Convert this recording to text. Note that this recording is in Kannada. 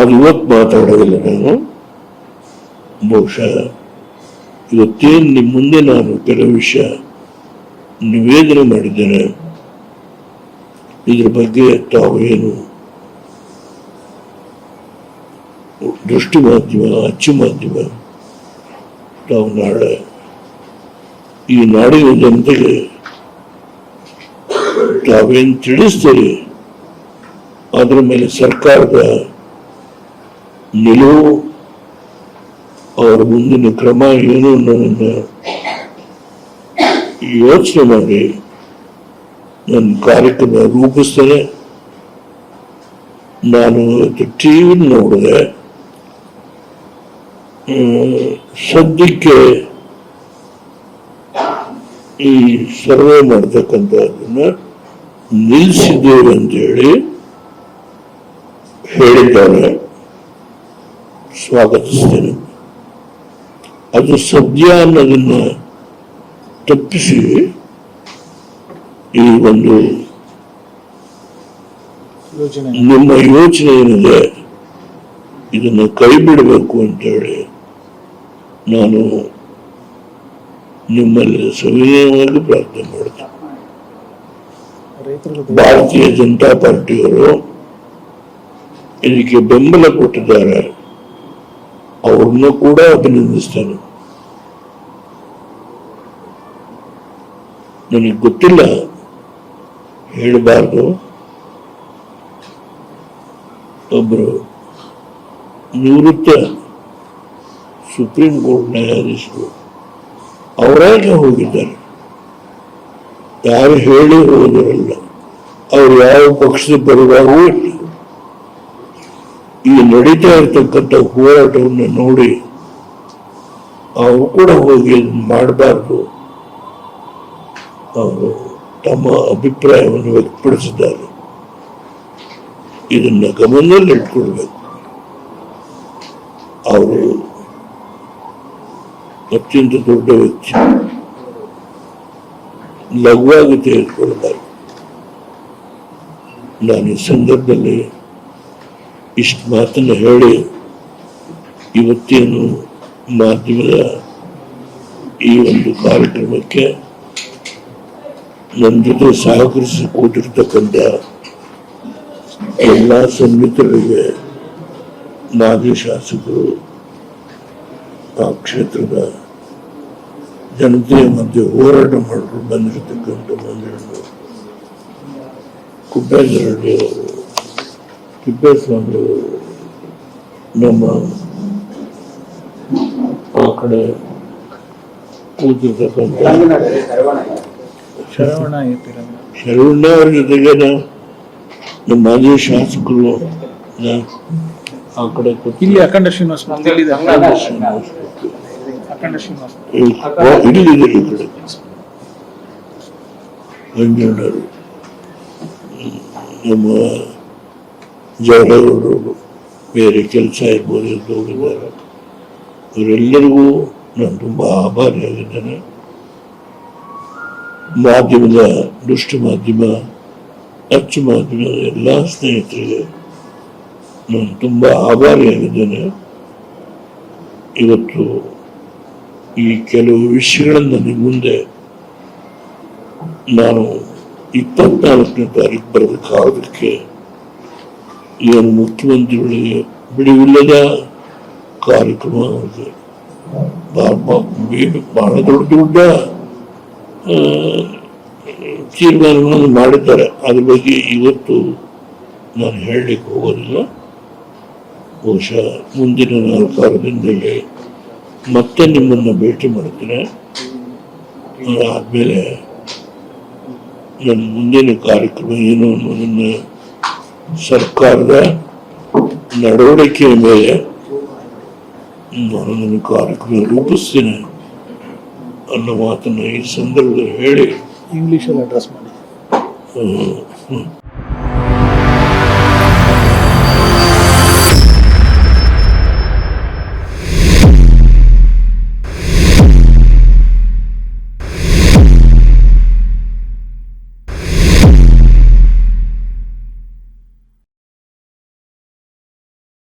ಅದು ಇವತ್ತು ಮಾತಾಡೋದಿಲ್ಲ. ನಾನು ಬಹುಶಃ ಇವತ್ತೇನು ನಿಮ್ಮ ಮುಂದೆ ನಾನು ಕೆಲವು ವಿಷಯ ನಿವೇದನೆ ಮಾಡಿದ್ದೇನೆ, ಇದ್ರ ಬಗ್ಗೆ ತಾವು ಏನು ದೃಷ್ಟಿ ಮಾಧ್ಯಮ, ಅಚ್ಚು ಮಾಧ್ಯಮ, ತಾವು ನಾಳೆ ಈ ನಾಡಿನ ಜನತೆಗೆ ತಾವೇನು ತಿಳಿಸ್ತೀರಿ ಅದರ ಮೇಲೆ ಸರ್ಕಾರದ ನಿಲುವು, ಅವರ ಮುಂದಿನ ಕ್ರಮ ಏನು ಅನ್ನೋದನ್ನ ಯೋಚನೆ ಮಾಡಿ ನನ್ನ ಕಾರ್ಯಕ್ರಮ ರೂಪಿಸ್ತೇನೆ. ನಾನು ಟಿವಿ ನೋಡಿದೆ, ಸದ್ಯಕ್ಕೆ ಈ ಸರ್ವೆ ಮಾಡ್ತಕ್ಕಂಥದ್ದನ್ನ ನಿಲ್ಲಿಸಿದ್ದೇವೆ ಅಂತೇಳಿ ಹೇಳಿದ್ದಾರೆ. ಸ್ವಾಗತಿಸ್ತೇನೆ. ಅದು ಸದ್ಯ ಅನ್ನೋದನ್ನ ತಪ್ಪಿಸಿ ಈ ಒಂದು ನಿಮ್ಮ ಯೋಚನೆ ಏನಿದೆ ಇದನ್ನ ಕೈ ಬಿಡಬೇಕು ಅಂತೇಳಿ ನಾನು ನಿಮ್ಮಲ್ಲಿ ಸವಿನಯವಾಗಿ ಪ್ರಾರ್ಥನೆ ಮಾಡ್ತೇನೆ. ಭಾರತೀಯ ಜನತಾ ಪಾರ್ಟಿಯವರು ಇದಕ್ಕೆ ಬೆಂಬಲ ಕೊಟ್ಟಿದ್ದಾರೆ, ಅವ್ರನ್ನ ಕೂಡ ಅಭಿನಂದಿಸ್ತೇನೆ. ನನಗೆ ಗೊತ್ತಿಲ್ಲ, ಹೇಳಬಾರ್ದು. ಒಬ್ಬರು ನಿವೃತ್ತ ಸುಪ್ರೀಂ ಕೋರ್ಟ್ ನ್ಯಾಯಾಧೀಶರು ಅವರಾಗೆ ಹೋಗಿದ್ದಾರೆ, ಯಾರು ಹೇಳಿ ಹೋದರಲ್ಲ. ಅವ್ರು ಯಾವ ಪಕ್ಷದ ಪರವಾಗೂ ಇಲ್ಲ. ಈ ನಡೀತಾ ಇರ್ತಕ್ಕಂಥ ಹೋರಾಟವನ್ನು ನೋಡಿ ಅವರು ಕೂಡ ಹೋಗಿ ಮಾಡಬಾರ್ದು, ಅವರು ತಮ್ಮ ಅಭಿಪ್ರಾಯವನ್ನು ವ್ಯಕ್ತಪಡಿಸಿದ್ದಾರೆ. ಇದನ್ನ ಗಮನದಲ್ಲಿ ಇಟ್ಕೊಳ್ಬೇಕು. ಅವರು ಅತ್ಯಂತ ದೊಡ್ಡ ವ್ಯಕ್ತಿ, ಲಘುವಾಗಿ ತೆಗೆದುಕೊಳ್ಬಾರ್ದು. ನಾನು ಈ ಸಂದರ್ಭದಲ್ಲಿ ಇಷ್ಟು ಮಾತನ್ನು ಹೇಳಿ ಇವತ್ತೇನು ಮಾಧ್ಯಮದ ಈ ಒಂದು ಕಾರ್ಯಕ್ರಮಕ್ಕೆ ನನ್ನ ಜೊತೆ ಸಹಕರಿಸಿ ಕೂತಿರ್ತಕ್ಕಂಥ ಎಲ್ಲ ಸನ್ಮಿತರಿಗೆ, ಮಾಜಿ ಶಾಸಕರು, ಆ ಕ್ಷೇತ್ರದ ಜನತೆಯ ಮಧ್ಯೆ ಹೋರಾಟ ಮಾಡಿಕೊಂಡು ಬಂದಿರತಕ್ಕಂಥ ಮಂದಿರನ್ನು ಕುಬ್ಬೇಸ್ವಾಮಿ ಅವರು, ತಿಪ್ಪೇಸ್ವಾಮಿ ಅವರು, ನಮ್ಮ ಆ ಕಡೆ ಕೂತಿರ್ತಕ್ಕಂಥ ಶರವಣ್ಣ ಅವ್ರ ಜೊತೆಗೆ ನಮ್ಮ ಮಾಜಿ ಶಾಸಕರು ಆ ಕಡೆ ಇಲ್ಲಿ ಅಖಂಡ ಶ್ರೀನಿವಾಸ ಇಲ್ಲಿದ್ದಾರೆ, ಈ ಕಡೆ ಮಂಜಣ್ಣರು, ನಮ್ಮ ಜಗಳಗೌಡರು, ಬೇರೆ ಕೆಲಸ ಇರ್ಬೋದು ಅಂತ ಹೋಗಿದ್ದಾರೆ. ಅವರೆಲ್ಲರಿಗೂ ನಾನು ತುಂಬ ಆಭಾರಿಯಾಗಿದ್ದೇನೆ. ಮಾಧ್ಯಮದ, ದೃಷ್ಟಿ ಮಾಧ್ಯಮ, ಅಚ್ಚು ಮಾಧ್ಯಮದ ಎಲ್ಲ ಸ್ನೇಹಿತರಿಗೆ ನಾನು ತುಂಬ ಆಭಾರಿಯಾಗಿದ್ದೇನೆ. ಇವತ್ತು ಈ ಕೆಲವು ವಿಷಯಗಳನ್ನು ನಿಮ್ಮ ಮುಂದೆ ನಾನು 24ನೇ ತಾರೀಕು ಬರಬೇಕಾದಕ್ಕೆ ಏನು ಮುಖ್ಯಮಂತ್ರಿಗಳಿಗೆ ಬಿಡುವಿಲ್ಲದ ಕಾರ್ಯಕ್ರಮ ಅವ್ರಿಗೆ ಬಹಳ ದೊಡ್ಡ ದೊಡ್ಡ ತೀರ್ಮಾನಗಳನ್ನು ಮಾಡಿದ್ದಾರೆ. ಅದ್ರ ಬಗ್ಗೆ ಇವತ್ತು ನಾನು ಹೇಳಲಿಕ್ಕೆ ಹೋಗೋದಿಲ್ಲ. ಬಹುಶಃ ಮುಂದಿನ 4 ದಿನದಲ್ಲಿ ಮತ್ತೆ ನಿಮ್ಮನ್ನು ಭೇಟಿ ಮಾಡ್ತೇನೆ. ಆದಮೇಲೆ ನನ್ನ ಮುಂದಿನ ಕಾರ್ಯಕ್ರಮ ಏನು ಅನ್ನೋದನ್ನು ಸರ್ಕಾರದ ನಡವಳಿಕೆಯ ಮೇಲೆ ನಾನು ನನ್ನ ಕಾರ್ಯಕ್ರಮ ರೂಪಿಸ್ತೇನೆ ಅನ್ನೋ ಮಾತನ್ನು ಈ ಸಂದರ್ಭದಲ್ಲಿ ಹೇಳಿ ಇಂಗ್ಲಿಷಲ್ಲಿ ಅಡ್ರೆಸ್ ಮಾಡಿ.